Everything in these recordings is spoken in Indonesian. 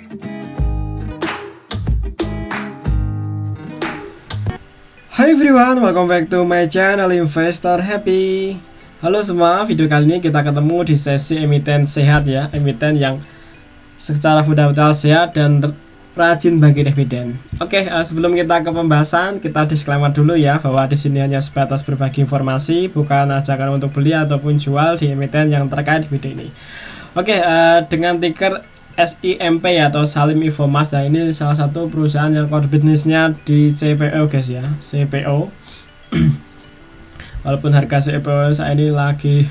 Hi everyone, welcome back to my channel Investor Happy. Halo semua, video kali ini kita ketemu di sesi emiten sehat ya, emiten yang secara fundamental sehat dan rajin bagi dividen. Oke, sebelum kita ke pembahasan, kita disclaimer dulu ya bahwa di sini hanya sebatas berbagi informasi, bukan ajakan untuk beli ataupun jual di emiten yang terkait video ini. Oke, dengan ticker SIMP atau Salim Infomas. Nah, ini salah satu perusahaan yang core bisnisnya di CPO guys ya, CPO. Walaupun harga CPO saat ini lagi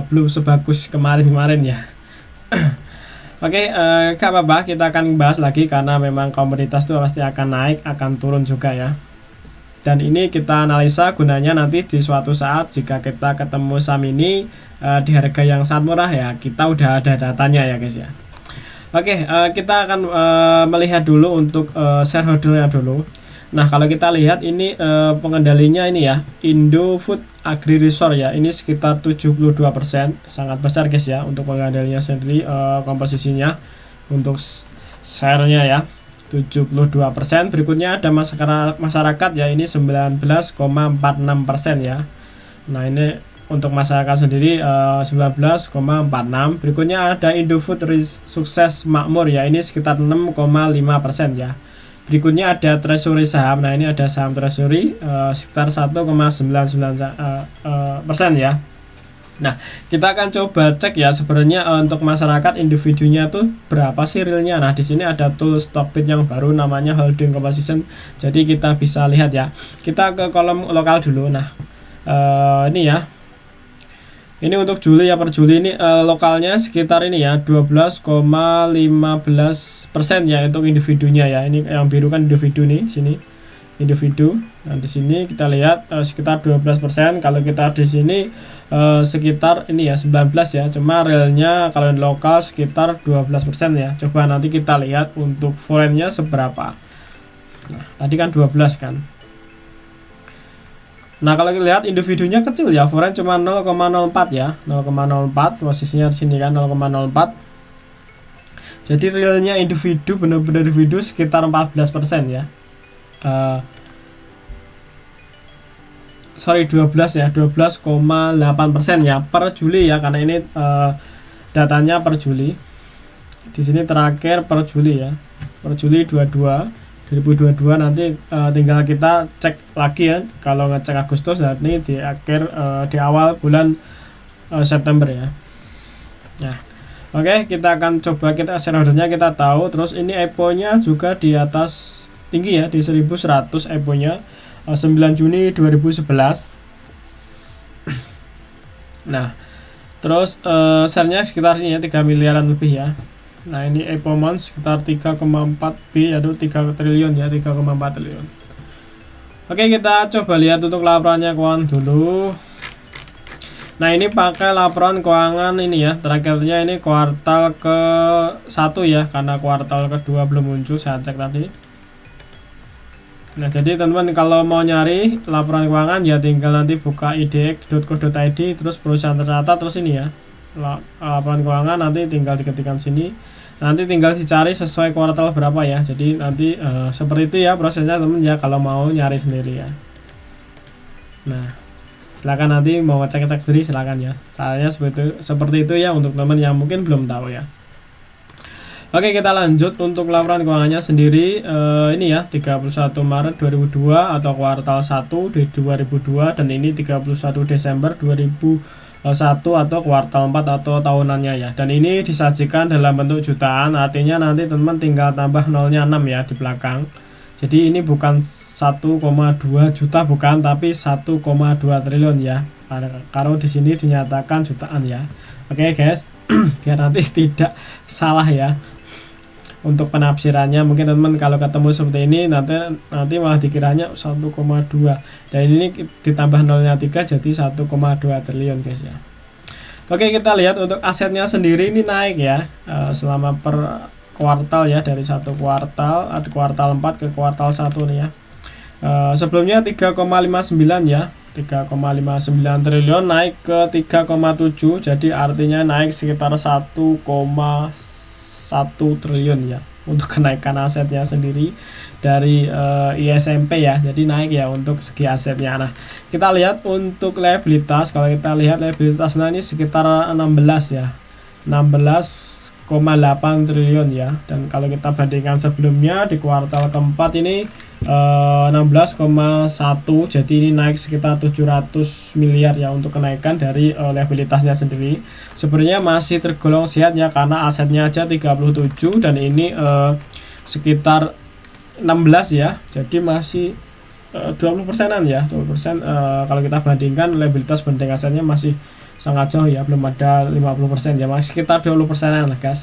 belum sebagus kemarin-kemarin ya. Oke, gak apa-apa, kita akan bahas lagi karena memang komoditas itu pasti akan naik, akan turun juga ya. Dan ini kita analisa gunanya nanti di suatu saat jika kita ketemu saham ini di harga yang sangat murah ya, kita udah ada datanya ya guys ya. Oke, kita akan melihat dulu untuk shareholdernya dulu. Nah, kalau kita lihat ini pengendalinya ini ya, Indofood Agri Resort ya, ini sekitar 72%, sangat besar guys ya untuk pengendalinya sendiri, komposisinya untuk share-nya ya 72%. Berikutnya ada masyarakat ya, ini 19,46% ya. Nah, ini untuk masyarakat sendiri 19,46. Berikutnya ada Indofood Sukses Makmur ya, ini sekitar 6,5% ya. Berikutnya ada treasury saham. Nah, ini ada saham treasury sekitar 1,99% ya. Nah, kita akan coba cek ya sebenarnya untuk masyarakat individunya tuh berapa sih realnya. Nah, di sini ada tool Stockbit yang baru namanya holding composition. Jadi kita bisa lihat ya. Kita ke kolom lokal dulu. Nah, ini ya. Ini untuk Juli ya, per Juli ini lokalnya sekitar ini ya 12,15% ya untuk individunya ya. Ini yang biru kan individu nih, sini individu. Nah, di sini kita lihat sekitar 12%. Kalau kita di sini sekitar ini ya 19 ya. Cuma realnya kalau di lokal sekitar 12% ya. Coba nanti kita lihat untuk foreignnya seberapa. Nah, tadi kan 12 kan. Nah, kalau kita lihat individunya kecil ya, foreign cuma 0,04 ya, 0,04, posisinya di sini kan 0,04. Jadi realnya individu, benar-benar individu sekitar 14% ya. 12 ya, 12,8% ya per Juli ya, karena ini datanya per Juli. Di sini terakhir per Juli ya, per Juli 2022 nanti tinggal kita cek lagi ya. Kalau ngecek Agustus, nah ini di akhir di awal bulan September ya. Nah, oke, kita akan coba kita shareholdernya kita tahu. Terus ini EPO-nya juga di atas tinggi ya, di 1100 EPO-nya 9 Juni 2011. Nah, terus share-nya sekitar ini ya 3 miliaran lebih ya. Nah, ini EPO Mon sekitar 3,4 B, yaitu 3 triliun ya, 3,4 triliun. Oke, kita coba lihat untuk laporannya keuangan dulu. Nah, ini pakai laporan keuangan ini ya, terakhirnya ini kuartal ke-1 ya, karena kuartal kedua belum muncul, saya cek tadi. Nah, jadi teman-teman kalau mau nyari laporan keuangan ya tinggal nanti buka idx.co.id, terus perusahaan ternata, terus ini ya, laporan keuangan nanti tinggal diketikkan sini, nanti tinggal dicari sesuai kuartal berapa ya. Jadi nanti seperti itu ya prosesnya teman ya kalau mau nyari sendiri ya. Nah, silakan nanti mau cek-cek sendiri silakan ya, caranya seperti itu ya untuk teman yang mungkin belum tahu ya. Oke, kita lanjut untuk laporan keuangannya sendiri. Ini ya 31 Maret 2002 atau kuartal 1 di 2002, dan ini 31 Desember 2001 atau kuartal 4 atau tahunannya ya. Dan ini disajikan dalam bentuk jutaan, artinya nanti teman tinggal tambah nolnya 6 ya di belakang. Jadi ini bukan 1,2 juta bukan, tapi 1,2 triliun ya. Kalau di sini dinyatakan jutaan ya. Oke guys, biar nanti tidak salah ya untuk penafsirannya. Mungkin teman-teman kalau ketemu seperti ini nanti malah dikiranya 1,2, dan ini ditambah nolnya 3 jadi 1,2 triliun guys ya. Oke, kita lihat untuk asetnya sendiri ini naik ya selama per kuartal ya, dari satu kuartal kuartal 4 ke kuartal 1 nih ya. Sebelumnya 3,59 ya, 3,59 triliun naik ke 3,7, jadi artinya naik sekitar 1,1 triliun ya untuk kenaikan asetnya sendiri dari ISMP ya. Jadi naik ya untuk segi asetnya. Nah, kita lihat untuk liabilitas. Kalau kita lihat liabilitasnya ini sekitar 16 ya. 16,8 triliun ya. Dan kalau kita bandingkan sebelumnya di kuartal keempat ini 16,1, jadi ini naik sekitar 700 miliar ya untuk kenaikan dari liabilitasnya sendiri. Sebenarnya masih tergolong sehat ya, karena asetnya aja 37 dan ini sekitar 16 ya, jadi masih 20%an ya, 20%. Kalau kita bandingkan liabilitas banding asetnya masih sangat jauh ya, belum ada 50% ya, masih sekitar 20%an lah guys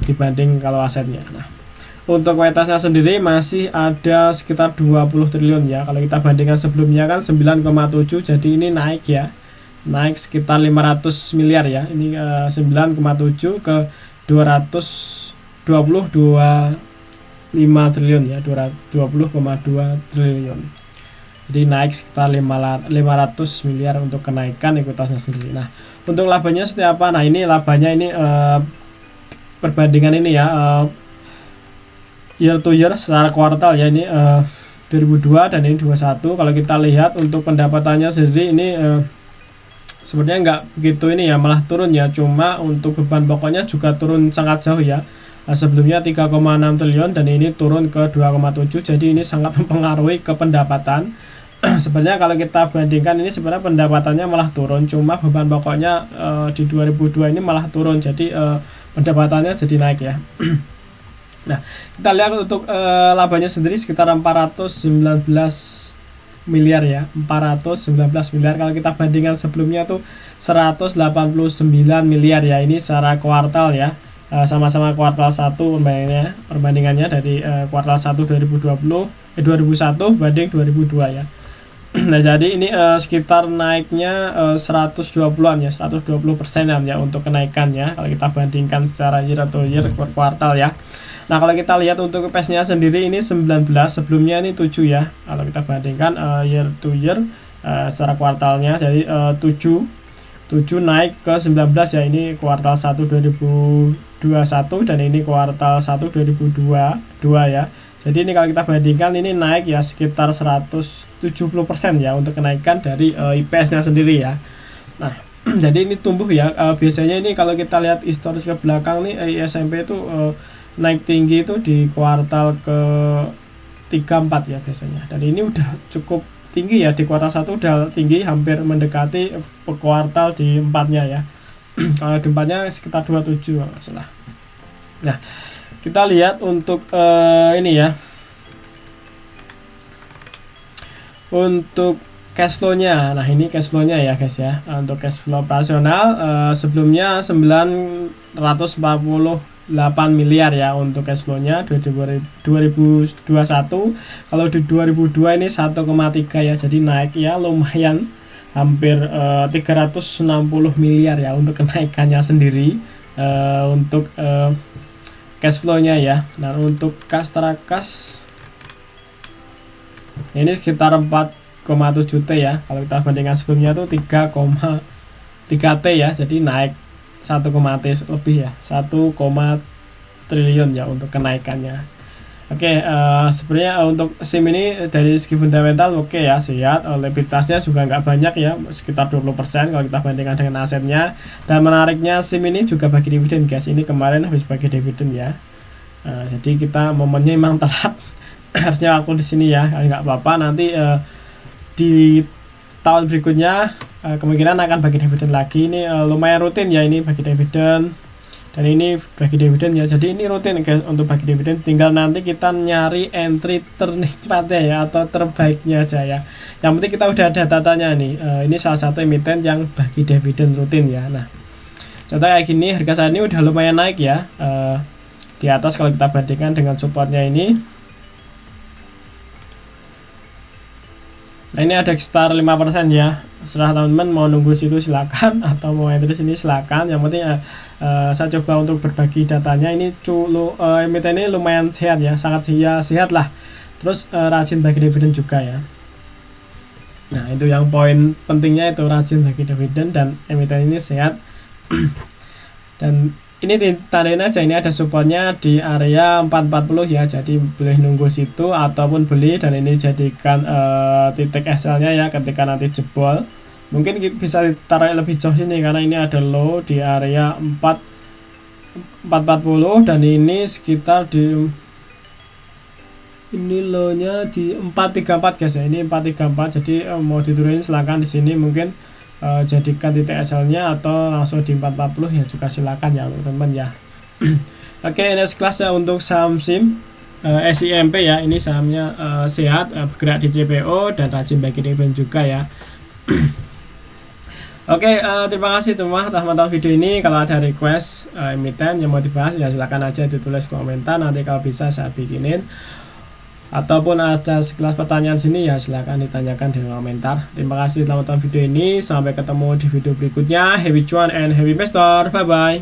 dibanding kalau asetnya. Nah, untuk kualitasnya sendiri masih ada sekitar 20 triliun ya. Kalau kita bandingkan sebelumnya kan 9,7, jadi ini naik ya. Naik sekitar 500 miliar ya. Ini 9,7 ke 225 triliun ya, 20,2 triliun. Jadi naik sekitar 500 miliar untuk kenaikan ekuitasnya sendiri. Nah, untuk labanya seperti apa? Nah, ini labanya ini perbandingan ini ya, year to year secara kuartal ya, ini 2002 dan ini 21. Kalau kita lihat untuk pendapatannya sendiri ini sebenarnya nggak begitu ini ya, malah turun ya, cuma untuk beban pokoknya juga turun sangat jauh ya. Sebelumnya 3,6 triliun dan ini turun ke 2,7, jadi ini sangat mempengaruhi ke pendapatan. Sebenarnya kalau kita bandingkan ini sebenarnya pendapatannya malah turun, cuma beban pokoknya di 2002 ini malah turun, jadi pendapatannya jadi naik ya. Nah, kita lihat untuk labanya sendiri sekitar 419 miliar ya, 419 miliar. Kalau kita bandingkan sebelumnya tuh 189 miliar ya, ini secara kuartal ya, sama-sama kuartal 1 perbandingannya dari kuartal 1 2021 banding 2002 ya. Nah, jadi ini sekitar naiknya 120-an ya, 120%an ya untuk kenaikannya kalau kita bandingkan secara year atau year kuartal ya. Nah, kalau kita lihat untuk EPS-nya sendiri ini 19, sebelumnya ini 7 ya. Kalau kita bandingkan year to year secara kuartalnya, jadi 7 naik ke 19 ya, ini kuartal 1 2021 dan ini kuartal 1 2022 ya. Jadi ini kalau kita bandingkan ini naik ya sekitar 170% ya untuk kenaikan dari IPS-nya sendiri ya. Nah, jadi ini tumbuh ya. Biasanya ini kalau kita lihat historis ke belakang nih, ISMP itu naik tinggi itu di kuartal ke 3-4 ya biasanya. Dan ini udah cukup tinggi ya, di kuartal 1 udah tinggi, hampir mendekati per kuartal di 4-nya ya. Kalau di 4-nya sekitar 27 kalau nggak salah. Nah, kita lihat untuk ini ya. Untuk cash flow-nya. Nah, ini cash flow-nya ya guys ya. Untuk cash flow operasional sebelumnya 948 miliar ya untuk cash flow-nya 2021. Kalau di 2002 ini 1,3 ya. Jadi naik ya lumayan, hampir 360 miliar ya untuk kenaikannya sendiri untuk cash flow-nya ya. Nah, untuk kas terakas ini sekitar 4,7 T ya. Kalau kita bandingkan sebelumnya tuh 3,3 T ya. Jadi naik 1, T lebih ya, 1, triliun ya untuk kenaikannya. Oke, sebenarnya untuk SIM ini dari segi fundamental oke ya, sehat. Likuiditasnya juga nggak banyak ya, sekitar 20% kalau kita bandingkan dengan asetnya. Dan menariknya SIM ini juga bagi dividen guys. Ini kemarin habis bagi dividen ya. Jadi kita momennya memang telat. Harusnya waktu di sini ya, nggak apa-apa. Nanti di tahun berikutnya kemungkinan akan bagi dividen lagi. Ini lumayan rutin ya, ini bagi dividen dan ini bagi dividen ya. Jadi ini rutin guys untuk bagi dividen, tinggal nanti kita nyari entry ternikmatnya ya atau terbaiknya aja ya. Yang penting kita udah ada datanya nih. Ini salah satu emiten yang bagi dividen rutin ya. Nah, contoh kayak gini, harga saat ini udah lumayan naik ya, di atas kalau kita bandingkan dengan supportnya ini. Nah, ini ada sekitar 5% ya. Setelah teman-teman mau nunggu situ silakan, atau mau entry sini silakan. Yang penting saya coba untuk berbagi datanya. Ini emiten ini lumayan sehat ya, sangat sehat lah. Terus rajin bagi dividen juga ya. Nah, itu yang poin pentingnya, itu rajin bagi dividen dan emiten ini sehat. Dan ini ditandain aja, ini ada supportnya di area 440 ya, jadi boleh nunggu situ ataupun beli, dan ini jadikan titik SL-nya ya ketika nanti jebol. Mungkin bisa ditaruh lebih jauh sini karena ini ada low di area 440 dan ini sekitar di ini low-nya di 434 guys ya, ini 434, jadi mau diturunin silahkan di sini mungkin jadikan titik SL-nya atau langsung di 440 ya juga silakan ya teman-teman ya. Oke, next class ya untuk saham SIM SIMP ya, ini sahamnya sehat, bergerak di CPO dan rajin bagi dividend juga ya. Oke, terima kasih teman-teman telah menonton video ini. Kalau ada request emiten yang mau dibahas ya silakan aja ditulis komentar, nanti kalau bisa saya bikinin. Ataupun ada sekelas pertanyaan sini ya silahkan ditanyakan di komentar. Terima kasih telah menonton video ini, sampai ketemu di video berikutnya. Happy cuan and happy investor, bye bye.